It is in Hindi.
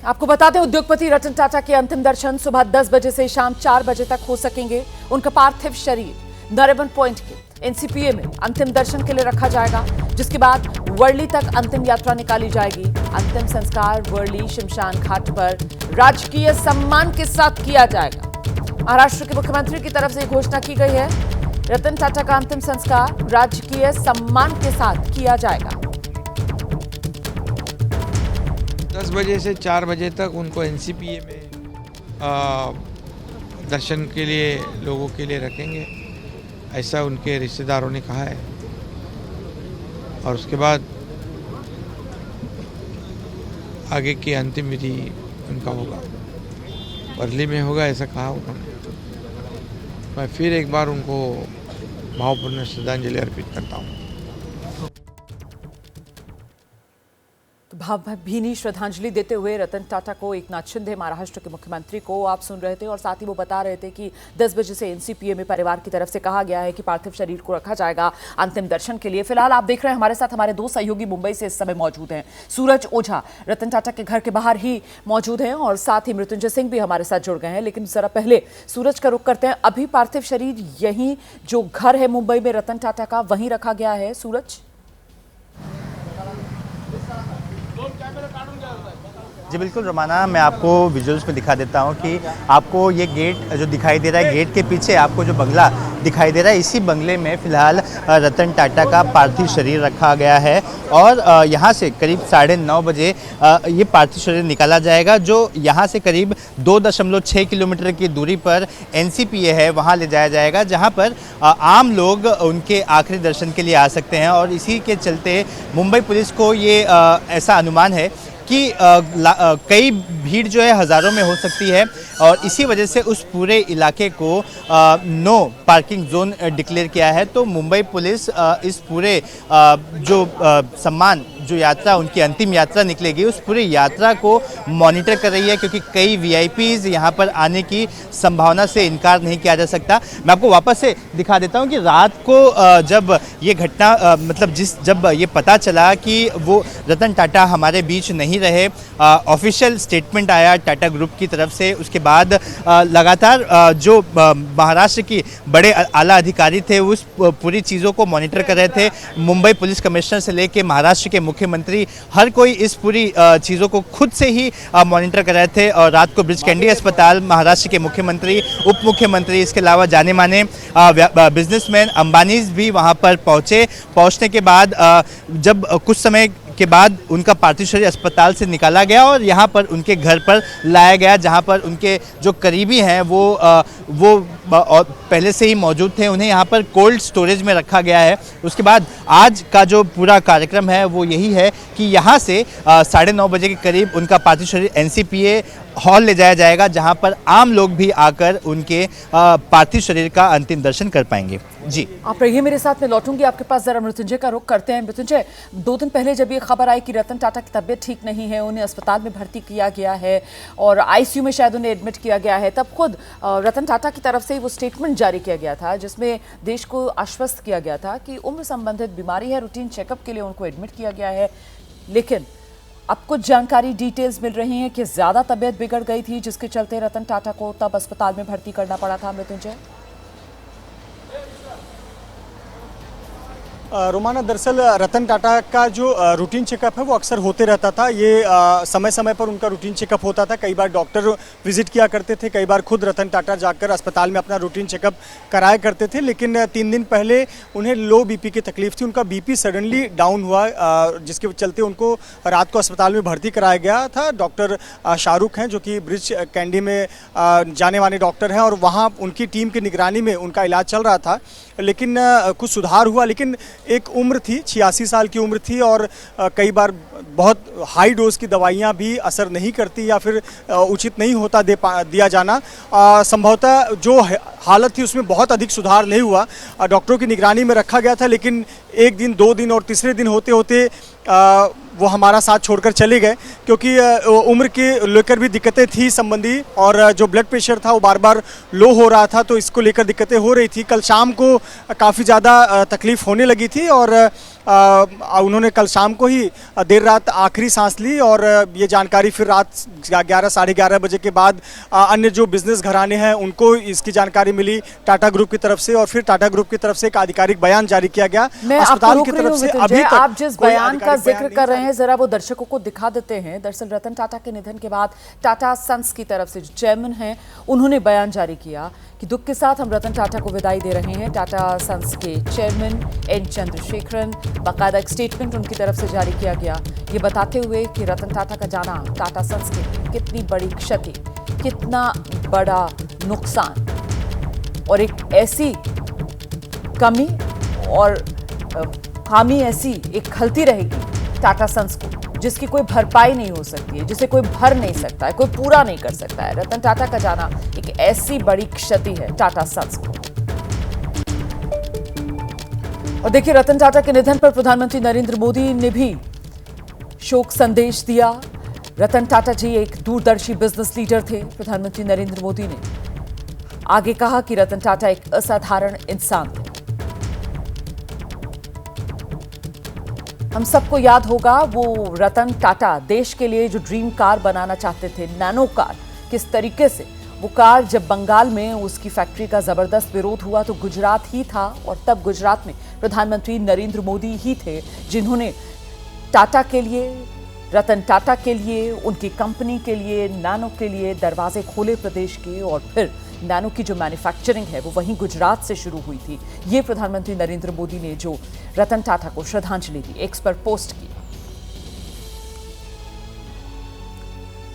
आपको बता दें, उद्योगपति रतन टाटा के अंतिम दर्शन सुबह 10 बजे से शाम 4 बजे तक हो सकेंगे। उनका पार्थिव शरीर नरिमन पॉइंट के एनसीपीए में अंतिम दर्शन के लिए रखा जाएगा, जिसके बाद वर्ली तक अंतिम यात्रा निकाली जाएगी। अंतिम संस्कार वर्ली शमशान घाट पर राजकीय सम्मान के साथ किया जाएगा। महाराष्ट्र के मुख्यमंत्री की तरफ से घोषणा की गई है, रतन टाटा का अंतिम संस्कार राजकीय सम्मान के साथ किया जाएगा। 10 बजे से 4 बजे तक उनको एनसीपीए में दर्शन के लिए लोगों के लिए रखेंगे, ऐसा उनके रिश्तेदारों ने कहा है। और उसके बाद आगे की अंतिम विधि उनका होगा, वर्ली में होगा, ऐसा कहा उन्होंने। मैं फिर एक बार उनको भावपूर्ण श्रद्धांजलि अर्पित करता हूँ। भावभीनी श्रद्धांजलि देते हुए रतन टाटा को एकनाथ शिंदे, महाराष्ट्र के मुख्यमंत्री को आप सुन रहे थे, और साथ ही वो बता रहे थे कि 10 बजे से एनसीपीए में परिवार की तरफ से कहा गया है कि पार्थिव शरीर को रखा जाएगा अंतिम दर्शन के लिए। फिलहाल आप देख रहे हैं हमारे साथ हमारे दो सहयोगी मुंबई से इस समय मौजूद हैं। सूरज ओझा रतन टाटा के घर के बाहर ही मौजूद हैं और साथ ही मृत्युंजय सिंह भी हमारे साथ जुड़ गए हैं। लेकिन जरा पहले सूरज का रुख करते हैं। अभी पार्थिव शरीर यही जो घर है मुंबई में रतन टाटा का, वहीं रखा गया है। सूरज जी बिल्कुल रोमाना, मैं आपको विजुअल्स में दिखा देता हूं कि आपको ये गेट जो दिखाई दे रहा है, गेट के पीछे आपको जो बंगला दिखाई दे रहा है, इसी बंगले में फ़िलहाल रतन टाटा का पार्थिव शरीर रखा गया है। और यहाँ से करीब 9:30 बजे ये पार्थिव शरीर निकाला जाएगा, जो यहाँ से करीब 2.6 किलोमीटर की दूरी पर एनसीपीए है, वहाँ ले जाया जाएगा, जहाँ पर आम लोग उनके आखिरी दर्शन के लिए आ सकते हैं। और इसी के चलते मुंबई पुलिस को ये ऐसा अनुमान है कि कई भीड़ जो है हज़ारों में हो सकती है, और इसी वजह से उस पूरे इलाके को नो पार्किंग जोन डिक्लेयर किया है। तो मुंबई पुलिस इस पूरे जो सम्मान जो यात्रा उनकी अंतिम यात्रा निकलेगी, उस पूरी यात्रा को मॉनिटर कर रही है, क्योंकि कई वीआईपीज़ यहाँ पर आने की संभावना से इनकार नहीं किया जा सकता। मैं आपको वापस से दिखा देता हूँ कि रात को जब ये घटना जब ये पता चला कि वो रतन टाटा हमारे बीच नहीं रहे, ऑफिशियल स्टेटमेंट आया टाटा ग्रुप की तरफ से। उसके बाद लगातार जो महाराष्ट्र की बड़े आला अधिकारी थे उस पूरी चीज़ों को मॉनिटर कर रहे थे। मुंबई पुलिस कमिश्नर से लेके महाराष्ट्र के मुख्यमंत्री, हर कोई इस पूरी चीज़ों को खुद से ही मॉनिटर कर रहे थे। और रात को ब्रिज कैंडी अस्पताल महाराष्ट्र के मुख्यमंत्री, उप मुख्यमंत्री, इसके अलावा जाने माने बिजनेसमैन अंबानीज भी वहाँ पर पहुँचने के बाद जब कुछ समय के बाद उनका पार्थिव शरीर अस्पताल से निकाला गया और यहाँ पर उनके घर पर लाया गया, जहाँ पर उनके जो करीबी हैं वो पहले से ही मौजूद थे। उन्हें यहाँ पर कोल्ड स्टोरेज में रखा गया है। उसके बाद आज का जो पूरा कार्यक्रम है वो यही है कि यहाँ से 9:30 बजे के करीब उनका पार्थिव शरीर एनसीपीए हॉल ले जाया जाएगा, जहाँ पर आम लोग भी आकर उनके पार्थिव शरीर का अंतिम दर्शन कर पाएंगे। जी आप रहिए मेरे साथ, में लौटूंगी आपके पास। जरा मृत्युंजय का रुख करते हैं। मृत्युंजय, 2 दिन पहले जब ये खबर आई कि रतन टाटा की तबीयत ठीक नहीं है, उन्हें अस्पताल में भर्ती किया गया है और आईसीयू में शायद उन्हें एडमिट किया गया है, तब खुद रतन टाटा की तरफ से वो स्टेटमेंट जारी किया गया था, जिसमें देश को आश्वस्त किया गया था कि उम्र संबंधित बीमारी है, रूटीन चेकअप के लिए उनको एडमिट किया गया है। लेकिन अब कुछ जानकारी, डिटेल्स मिल रही हैं कि ज्यादा तबीयत बिगड़ गई थी, जिसके चलते रतन टाटा को तब अस्पताल में भर्ती करना पड़ा था। मृत्युंजय, रोमाना, दरअसल रतन टाटा का जो रूटीन चेकअप है वो अक्सर होते रहता था। ये समय समय पर उनका रूटीन चेकअप होता था। कई बार डॉक्टर विजिट किया करते थे, कई बार खुद रतन टाटा जाकर अस्पताल में अपना रूटीन चेकअप कराया करते थे। लेकिन 3 दिन पहले उन्हें लो बीपी की तकलीफ थी, उनका बीपी सडनली डाउन हुआ, जिसके चलते उनको रात को अस्पताल में भर्ती कराया गया था। डॉक्टर शाहरुख हैं, जो कि ब्रिज कैंडी में जाने माने डॉक्टर हैं, और वहाँ उनकी टीम की निगरानी में उनका इलाज चल रहा था। लेकिन कुछ सुधार हुआ, लेकिन एक उम्र थी, 86 साल की उम्र थी, और कई बार बहुत हाई डोज की दवाइयाँ भी असर नहीं करती या फिर उचित नहीं होता दिया जाना। संभवतः जो हालत थी उसमें बहुत अधिक सुधार नहीं हुआ। डॉक्टरों की निगरानी में रखा गया था, लेकिन 1 दिन, 2 दिन और तीसरे दिन होते होते वो हमारा साथ छोड़कर चले गए, क्योंकि उम्र के लेकर भी दिक्कतें थी संबंधी, और जो ब्लड प्रेशर था वो बार बार लो हो रहा था, तो इसको लेकर दिक्कतें हो रही थी। कल शाम को काफ़ी ज़्यादा तकलीफ़ होने लगी थी, और उन्होंने कल शाम को ही देर रात आखिरी सांस ली और ये जानकारी फिर रात 11 साढ़े 11 बजे के बाद अन्य जो बिजनेस घराने हैं उनको इसकी जानकारी मिली टाटा ग्रुप की तरफ से, और फिर टाटा ग्रुप की तरफ से एक आधिकारिक बयान जारी किया गया। मैं अस्पताल आपको की रोक रही तरफ हूं से मृत्युंजय, अभी तक आप जिस कोई बयान का आधिकारिक जिक्र बयान कर नहीं रहे हैं जरा वो दर्शकों को दिखा देते हैं। दरअसल रतन टाटा के निधन के बाद टाटा सन्स की तरफ से जो चेयरमैन हैं उन्होंने बयान जारी किया कि दुख के साथ हम रतन टाटा को विदाई दे रहे हैं। टाटा सन्स के चेयरमैन एन चंद्रशेखरन, बाकायदा एक स्टेटमेंट उनकी तरफ से जारी किया गया, ये बताते हुए कि रतन टाटा का जाना टाटा सन्स के लिए कितनी बड़ी क्षति, कितना बड़ा नुकसान और एक ऐसी कमी और खामी, ऐसी एक खलती रहेगी टाटा सन्स को जिसकी कोई भरपाई नहीं हो सकती है, जिसे कोई भर नहीं सकता है, कोई पूरा नहीं कर सकता है। रतन टाटा का जाना एक ऐसी बड़ी क्षति है टाटा सन्स को। और देखिए, रतन टाटा के निधन पर प्रधानमंत्री नरेंद्र मोदी ने भी शोक संदेश दिया। रतन टाटा जी एक दूरदर्शी बिजनेस लीडर थे। प्रधानमंत्री नरेंद्र मोदी ने आगे कहा कि रतन टाटा एक असाधारण इंसान थे। हम सबको याद होगा वो रतन टाटा देश के लिए जो ड्रीम कार बनाना चाहते थे, नैनो कार, किस तरीके से वो कार जब बंगाल में उसकी फैक्ट्री का जबरदस्त विरोध हुआ तो गुजरात ही था, और तब गुजरात में प्रधानमंत्री नरेंद्र मोदी ही थे जिन्होंने टाटा के लिए, रतन टाटा के लिए, उनकी कंपनी के लिए, नैनो के लिए दरवाजे खोले प्रदेश के, और फिर नैनो की जो मैन्युफैक्चरिंग है वो वहीं गुजरात से शुरू हुई थी। ये प्रधानमंत्री नरेंद्र मोदी ने जो रतन टाटा को श्रद्धांजलि दी, एक्स पर पोस्ट की।